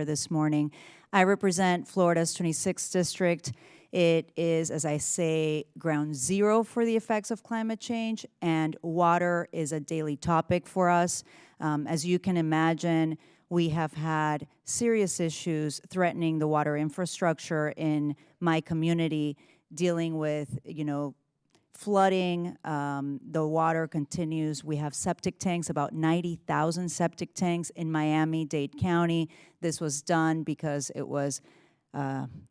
this morning. I represent Florida's 26th district. It is, as I say, ground zero for the effects of climate change, and water is a daily topic for us. As you can imagine, we have had serious issues threatening the water infrastructure in my community, dealing with, flooding. The water continues. We have septic tanks, about 90,000 septic tanks in Miami-Dade County. This was done because it was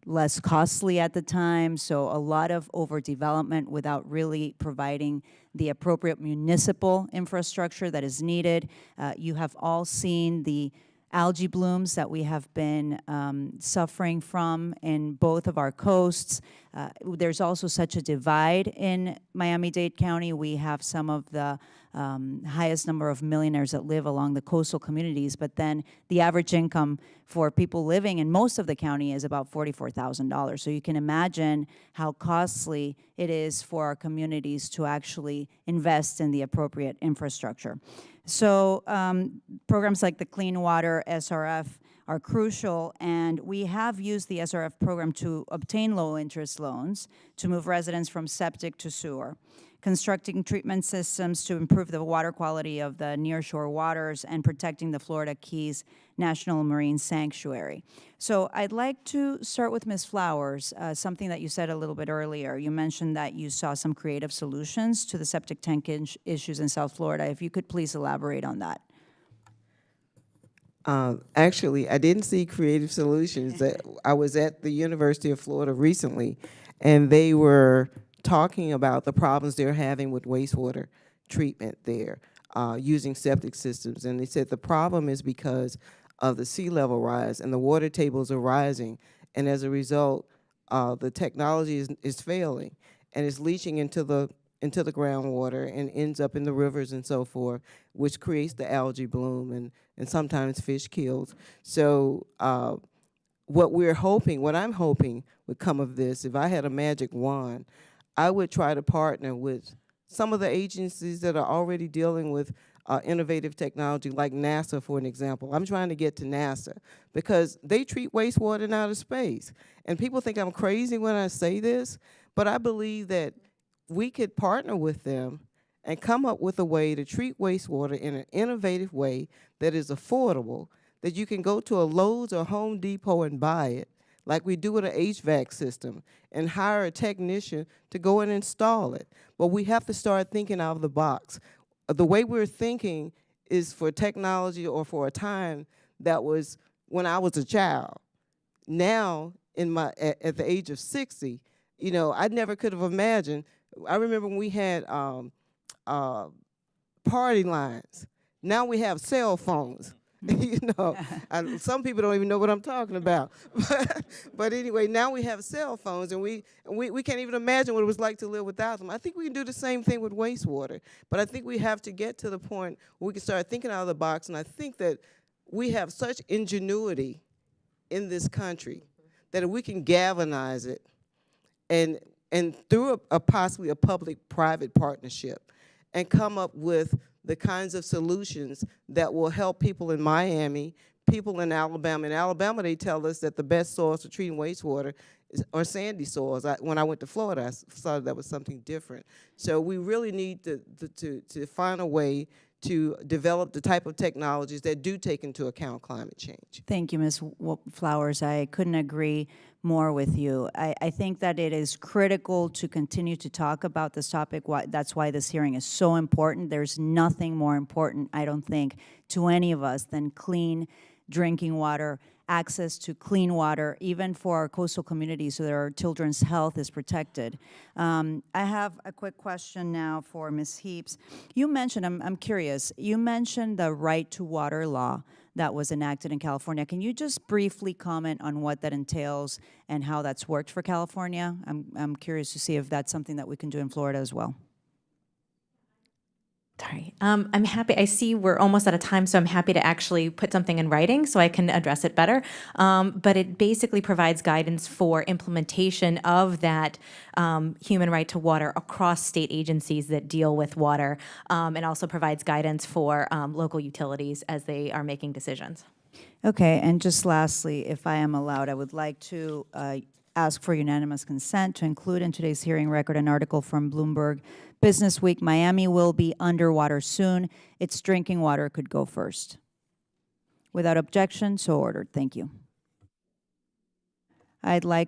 less costly at the time, so a lot of overdevelopment without really providing the appropriate municipal infrastructure that is needed. You have all seen the algae blooms that we have been suffering from in both of our coasts. There's also such a divide in Miami-Dade County. We have some of the highest number of millionaires that live along the coastal communities, but then the average income for people living in most of the county is about $44,000. So you can imagine how costly it is for our communities to actually invest in the appropriate infrastructure. So programs like the Clean Water SRF are crucial, and we have used the SRF program to obtain low-interest loans to move residents from septic to sewer, constructing treatment systems to improve the water quality of the nearshore waters, and protecting the Florida Keys National Marine Sanctuary. So I'd like to start with Ms. Flowers, something that you said a little bit earlier. You mentioned that you saw some creative solutions to the septic tank issues in South Florida. If you could please elaborate on that. Actually, I didn't see creative solutions. I was at the University of Florida recently, and they were talking about the problems they're having with wastewater treatment there using septic systems. And they said the problem is because of the sea level rise and the water tables are rising. And as a result, the technology is failing and it's leaching into the groundwater and ends up in the rivers and so forth, which creates the algae bloom and sometimes fish kills. So what I'm hoping would come of this, if I had a magic wand, I would try to partner with some of the agencies that are already dealing with innovative technology, like NASA, for an example. I'm trying to get to NASA because they treat wastewater in outer space. And people think I'm crazy when I say this, but I believe that we could partner with them and come up with a way to treat wastewater in an innovative way that is affordable, that you can go to a Lowe's or Home Depot and buy it, like we do with an HVAC system, and hire a technician to go and install it. But we have to start thinking out of the box. The way we're thinking is for technology or for a time that was when I was a child. Now, at the age of 60, I never could have imagined. I remember when we had party lines. Now we have cell phones. Some people don't even know what I'm talking about. But anyway, now we have cell phones, and we can't even imagine what it was like to live without them. I think we can do the same thing with wastewater, but I think we have to get to the point where we can start thinking out of the box, and I think that we have such ingenuity in this country that if we can galvanize it and through possibly a public-private partnership and come up with the kinds of solutions that will help people in Miami, people in Alabama. In Alabama, they tell us that the best soils for treating wastewater are sandy soils. When I went to Florida, I saw that was something different. So we really need to find a way to develop the type of technologies that do take into account climate change. Thank you, Ms. Flowers. I couldn't agree more with you. I think that it is critical to continue to talk about this topic. That's why this hearing is so important. There's nothing more important, I don't think, to any of us than clean drinking water, access to clean water, even for our coastal communities so that our children's health is protected. I have a quick question now for Ms. Heaps. You mentioned, I'm curious, you mentioned the right to water law that was enacted in California. Can you just briefly comment on what that entails and how that's worked for California? I'm curious to see if that's something that we can do in Florida as well. Sorry. I'm happy. I see we're almost out of time, so I'm happy to actually put something in writing so I can address it better. But it basically provides guidance for implementation of that human right to water across state agencies that deal with water, and also provides guidance for local utilities as they are making decisions. Okay, and just lastly, if I am allowed, I would like to ask for unanimous consent to include in today's hearing record an article from Bloomberg Business Week. Miami will be underwater soon. Its drinking water could go first. Without objection, so ordered. Thank you. I'd like